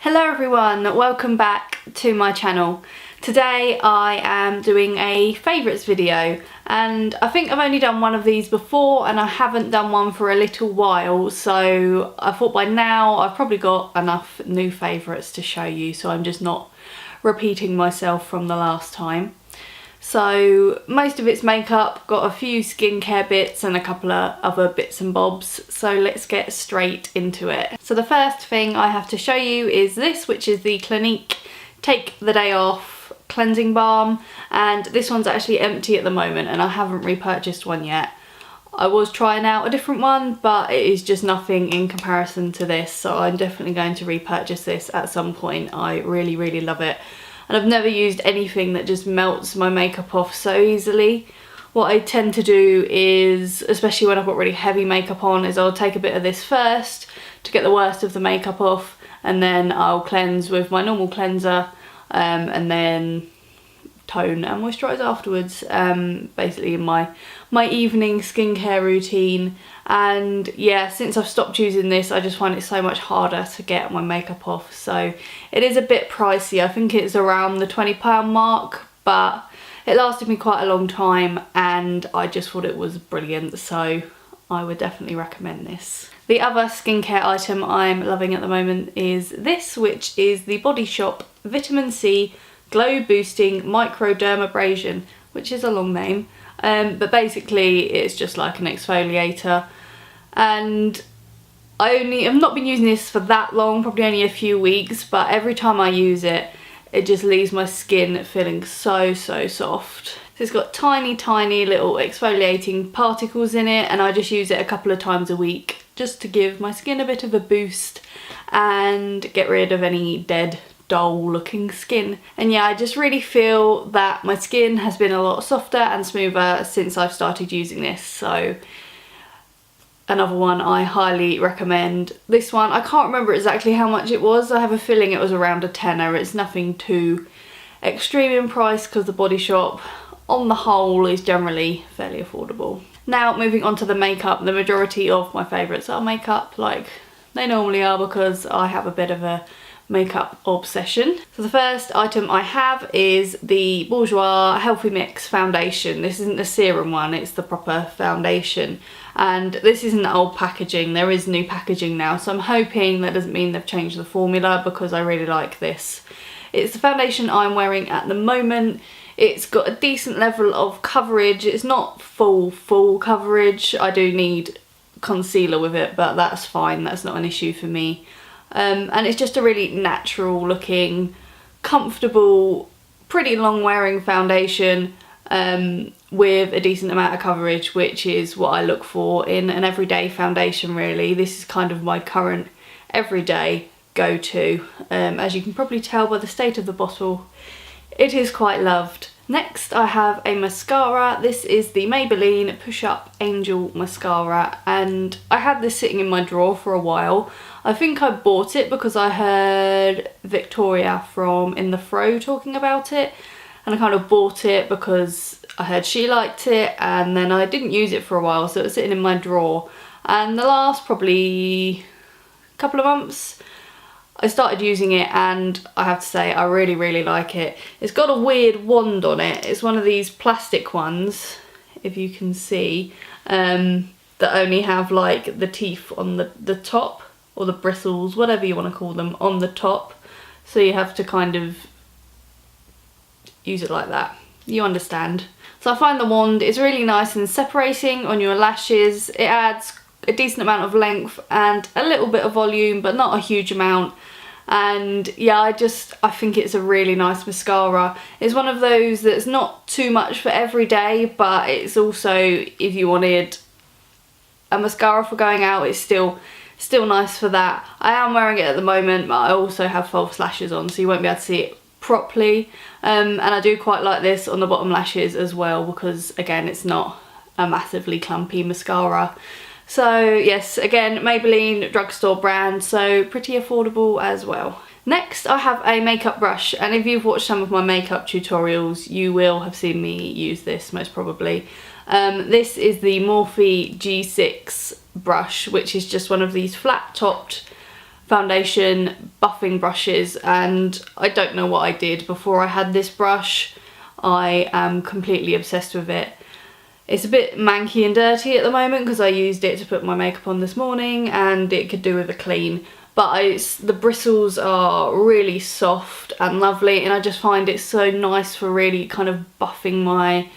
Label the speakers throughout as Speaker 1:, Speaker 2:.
Speaker 1: Hello everyone, welcome back to my channel. Today I am doing a favourites video, and I think I've only done one of these before and I haven't done one for a little while, so I thought by now I've probably got enough new favourites to show you, so I'm just not repeating myself from the last time. So most of it's makeup, got a few skincare bits and a couple of other bits and bobs, so let's get straight into it. So the first thing I have to show you is this, which is the Clinique Take the Day Off Cleansing Balm, and this one's actually empty at the moment and I haven't repurchased one yet. I was trying out a different one, but it is just nothing in comparison to this, so I'm definitely going to repurchase this at some point. I really love it. And I've never used anything that just melts my makeup off so easily. What I tend to do is, especially when I've got really heavy makeup on, is I'll take a bit of this first to get the worst of the makeup off, and then I'll cleanse with my normal cleanser, and then tone and moisturise afterwards, basically in my evening skincare routine. And yeah, since I've stopped using this, I just find it so much harder to get my makeup off, so it is a bit pricey. I think it's around the £20 mark, but it lasted me quite a long time and I just thought it was brilliant, so I would definitely recommend this. The other skincare item I'm loving at the moment is this, which is the Body Shop Vitamin C Glow Boosting Microdermabrasion, which is a long name, but basically it's just like an exfoliator, and I've not been using this for that long, probably only a few weeks, but every time I use it, it just leaves my skin feeling so soft. So it's got tiny little exfoliating particles in it, and I just use it a couple of times a week just to give my skin a bit of a boost and get rid of any dead, dull looking skin. And yeah, I just really feel that my skin has been a lot softer and smoother since I've started using this, so another one I highly recommend. This one, I can't remember exactly how much it was. I have a feeling it was around a tenner. It's nothing too extreme in price because the Body Shop on the whole is generally fairly affordable. Now moving on to the makeup, the majority of my favourites are makeup, like they normally are, because I have a bit of a makeup obsession. So the first item I have is the Bourjois Healthy Mix foundation. This isn't the serum one, it's the proper foundation, and this isn't old packaging. There is new packaging now, so I'm hoping that doesn't mean they've changed the formula, because I really like this. It's the foundation I'm wearing at the moment. It's got a decent level of coverage. It's not full coverage. I do need concealer with it, but that's fine, that's not an issue for me. And it's just a really natural looking, comfortable, pretty long wearing foundation, with a decent amount of coverage, which is what I look for in an everyday foundation really. This is kind of my current everyday go-to. As you can probably tell by the state of the bottle, it is quite loved. Next I have a mascara. This is the Maybelline Push Up Angel Mascara, and I had this sitting in my drawer for a while. I think I bought it because I heard Victoria from In The Fro talking about it, and I kind of bought it because I heard she liked it, and then I didn't use it for a while, so it was sitting in my drawer. And the last probably couple of months I started using it, and I have to say I really like it. It's got a weird wand on it. It's one of these plastic ones, if you can see, that only have like the teeth on the top, or the bristles, whatever you want to call them, on the top. So you have to kind of use it like that. You understand. So I find the wand is really nice and separating on your lashes. It adds a decent amount of length and a little bit of volume, but not a huge amount. And yeah, I think it's a really nice mascara. It's one of those that's not too much for every day, but it's also, if you wanted a mascara for going out, it's still nice for that. I am wearing it at the moment, but I also have false lashes on, so you won't be able to see it properly. And I do quite like this on the bottom lashes as well, because again, it's not a massively clumpy mascara. So yes, again, Maybelline drugstore brand, so pretty affordable as well. Next I have a makeup brush, and if you've watched some of my makeup tutorials you will have seen me use this most probably. This is the Morphe G6 brush, which is just one of these flat topped foundation buffing brushes, and I don't know what I did before I had this brush. I am completely obsessed with it. It's a bit manky and dirty at the moment because I used it to put my makeup on this morning and it could do with a clean. But the bristles are really soft and lovely, and I just find it so nice for really kind of buffing my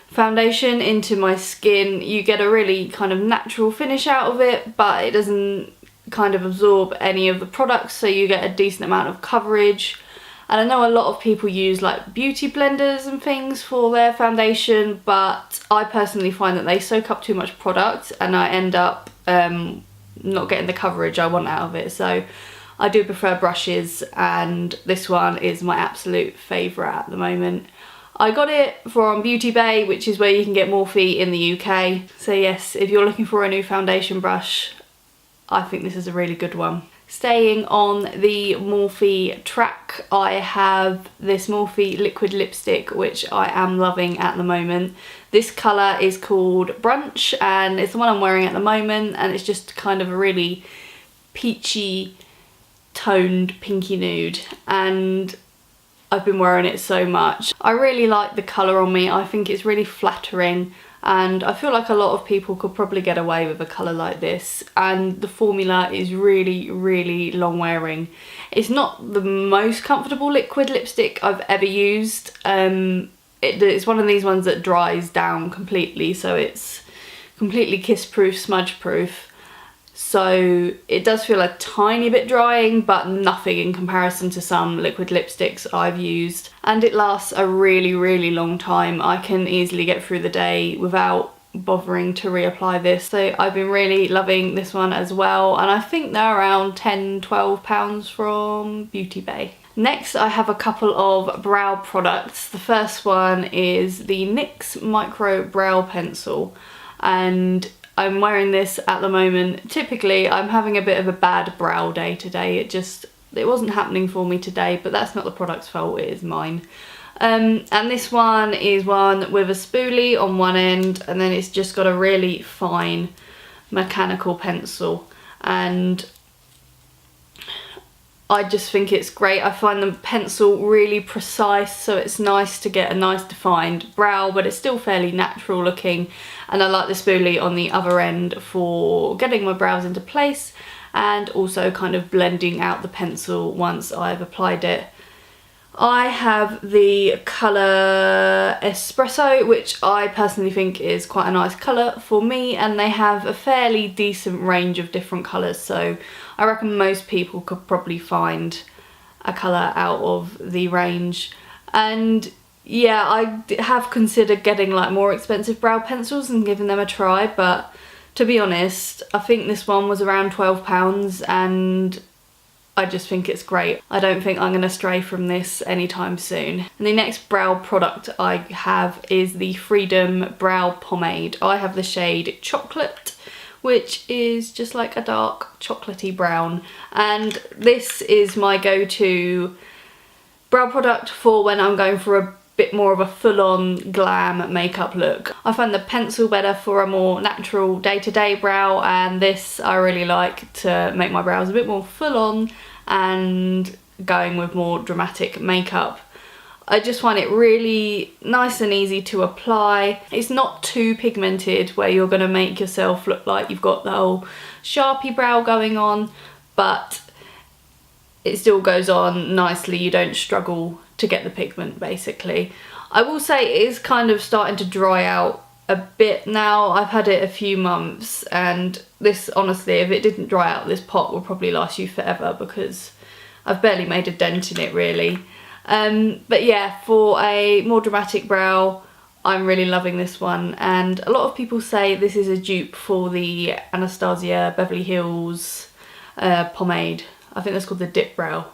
Speaker 1: foundation into my skin. You get a really kind of natural finish out of it, but it doesn't kind of absorb any of the products, so you get a decent amount of coverage. And I know a lot of people use like beauty blenders and things for their foundation, but I personally find that they soak up too much product and I end up not getting the coverage I want out of it. So I do prefer brushes, and this one is my absolute favourite at the moment. I got it from Beauty Bay, which is where you can get Morphe in the UK. So yes, if you're looking for a new foundation brush, I think this is a really good one. Staying on the Morphe track, I have this Morphe liquid lipstick, which I am loving at the moment. This colour is called Brunch, and it's the one I'm wearing at the moment, and it's just kind of a really peachy toned pinky nude, and I've been wearing it so much. I really like the colour on me. I think it's really flattering, and I feel like a lot of people could probably get away with a colour like this, and the formula is really, really long wearing. It's not the most comfortable liquid lipstick I've ever used. It's one of these ones that dries down completely, so it's completely kiss proof, smudge proof. So it does feel a tiny bit drying, but nothing in comparison to some liquid lipsticks I've used. And it lasts a really, really long time. I can easily get through the day without bothering to reapply this. So I've been really loving this one as well. And I think they're around £10–12 from Beauty Bay. Next, I have a couple of brow products. The first one is the NYX Micro Brow Pencil, and I'm wearing this at the moment. Typically, I'm having a bit of a bad brow day today. It wasn't happening for me today, but that's not the product's fault, it is mine. And this one is one with a spoolie on one end, and then it's just got a really fine mechanical pencil, and I just think it's great. I find the pencil really precise, so it's nice to get a nice defined brow, but it's still fairly natural looking. And I like the spoolie on the other end for getting my brows into place and also kind of blending out the pencil once I've applied it. I have the colour Espresso, which I personally think is quite a nice colour for me, and they have a fairly decent range of different colours, so I reckon most people could probably find a colour out of the range. And yeah, I have considered getting like more expensive brow pencils and giving them a try, but to be honest, I think this one was around £12 and I just think it's great. I don't think I'm going to stray from this anytime soon. And the next brow product I have is the Freedom Brow Pomade. I have the shade Chocolate, which is just like a dark chocolatey brown. And this is my go-to brow product for when I'm going for a bit more of a full-on glam makeup look. I find the pencil better for a more natural day-to-day brow, and this I really like to make my brows a bit more full-on and going with more dramatic makeup. I just find it really nice and easy to apply. It's not too pigmented where you're going to make yourself look like you've got the whole Sharpie brow going on, but it still goes on nicely. You don't struggle to get the pigment, basically. I will say it is kind of starting to dry out a bit now. I've had it a few months, and this, honestly, if it didn't dry out, this pot would probably last you forever because I've barely made a dent in it, really. But yeah, for a more dramatic brow, I'm really loving this one, and a lot of people say this is a dupe for the Anastasia Beverly Hills pomade. I think that's called the Dip Brow.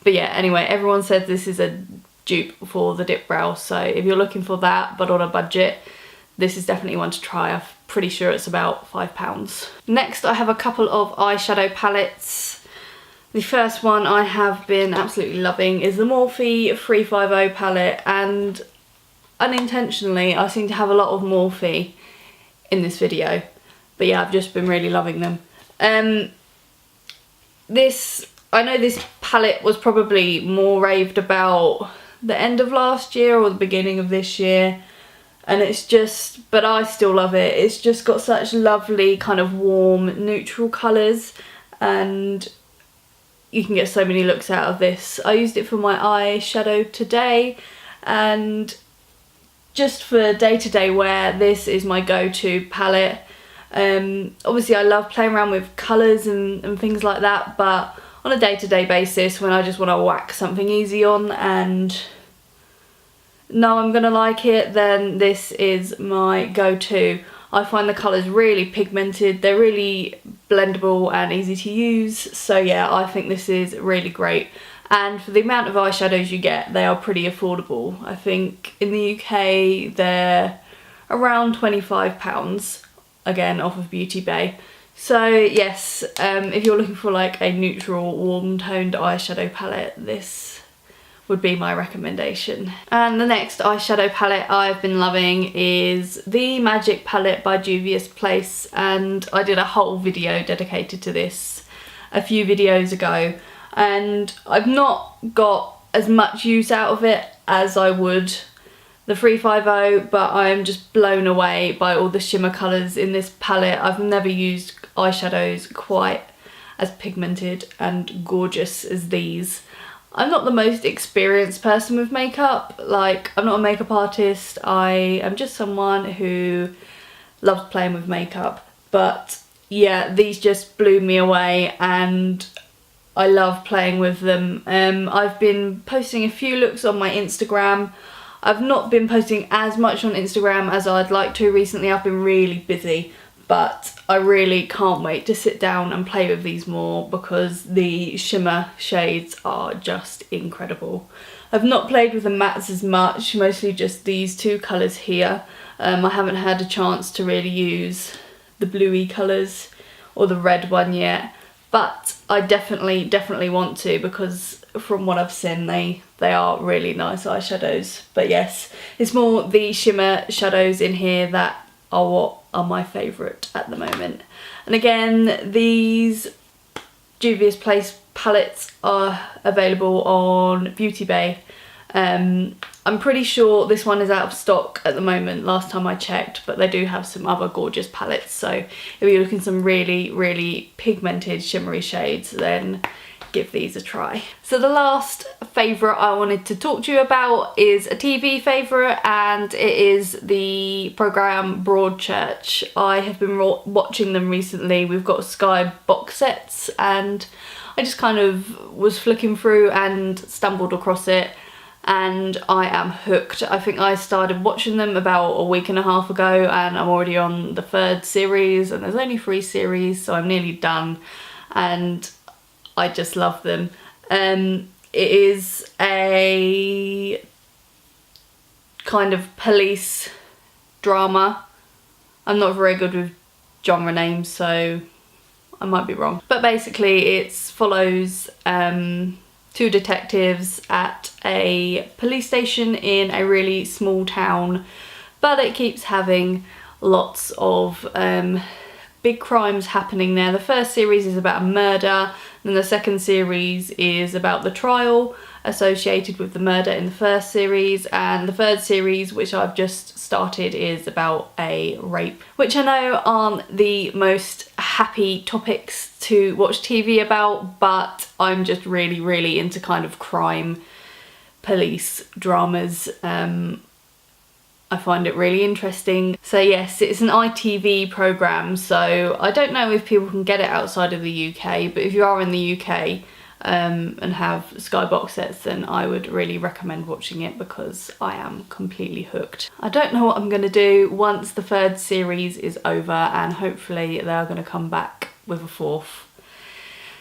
Speaker 1: But yeah, anyway, everyone says this is a dupe for the Dip Brow, so if you're looking for that but on a budget, this is definitely one to try. I'm pretty sure it's about £5. Next, I have a couple of eyeshadow palettes. The first one I have been absolutely loving is the Morphe 350 palette, and unintentionally I seem to have a lot of Morphe in this video. But yeah, I've just been really loving them. I know this palette was probably more raved about the end of last year or the beginning of this year, and it's just, but I still love it. It's just got such lovely kind of warm neutral colours, and you can get so many looks out of this. I used it for my eyeshadow today, and just for day-to-day wear, this is my go-to palette. Obviously I love playing around with colours and things like that, but on a day-to-day basis, when I just want to whack something easy on and know I'm gonna like it, then this is my go-to. I find the colours really pigmented, they're really blendable and easy to use, so yeah, I think this is really great. And for the amount of eyeshadows you get, they are pretty affordable. I think in the UK they're around £25, again off of Beauty Bay. So yes, if you're looking for like a neutral warm toned eyeshadow palette, this would be my recommendation. And the next eyeshadow palette I've been loving is the Magic palette by Juvia's Place, and I did a whole video dedicated to this a few videos ago, and I've not got as much use out of it as I would the 350, but I'm just blown away by all the shimmer colours in this palette. I've never used eyeshadows quite as pigmented and gorgeous as these. I'm not the most experienced person with makeup, like I'm not a makeup artist, I am just someone who loves playing with makeup, but yeah, these just blew me away and I love playing with them. I've been posting a few looks on my Instagram. I've not been posting as much on Instagram as I'd like to recently. I've been really busy, but I really can't wait to sit down and play with these more because the shimmer shades are just incredible. I've not played with the mattes as much, mostly just these two colours here. I haven't had a chance to really use the bluey colours or the red one yet, but I definitely want to, because from what I've seen they are really nice eyeshadows. But yes, it's more the shimmer shadows in here that are what are my favourite at the moment. And again, these Juvia's Place palettes are available on Beauty Bay. I'm pretty sure this one is out of stock at the moment, last time I checked, but they do have some other gorgeous palettes, so if you're looking for some really pigmented shimmery shades, then give these a try. So the last favourite I wanted to talk to you about is a TV favourite, and it is the programme Broadchurch. I have been watching them recently. We've got Sky box sets and I just kind of was flicking through and stumbled across it, and I am hooked. I think I started watching them about a week and a half ago and I'm already on the 3rd series, and there's only 3 series, so I'm nearly done and I just love them. It is a kind of police drama. I'm not very good with genre names, so I might be wrong. But basically it follows 2 detectives at a police station in a really small town, but it keeps having lots of big crimes happening there. The first series is about a murder, and the second series is about the trial associated with the murder in the first series, and the 3rd series, which I've just started, is about a rape, which I know aren't the most happy topics to watch TV about, but I'm just really into kind of crime police dramas. I find it really interesting. So yes, it's an ITV programme, so I don't know if people can get it outside of the UK, but if you are in the UK and have Sky box sets, then I would really recommend watching it because I am completely hooked. I don't know what I'm going to do once the 3rd series is over, and hopefully they are going to come back with a 4th.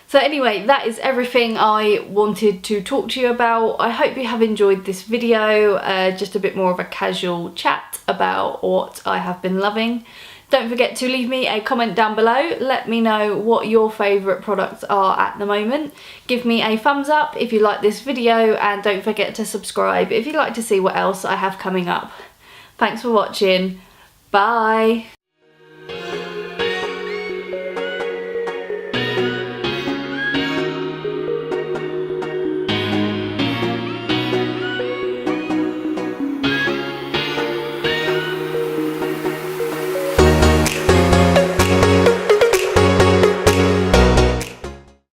Speaker 1: So anyway, that is everything I wanted to talk to you about. I hope you have enjoyed this video, just a bit more of a casual chat about what I have been loving. Don't forget to leave me a comment down below. Let me know what your favourite products are at the moment. Give me a thumbs up if you like this video, and don't forget to subscribe if you'd like to see what else I have coming up. Thanks for watching. Bye.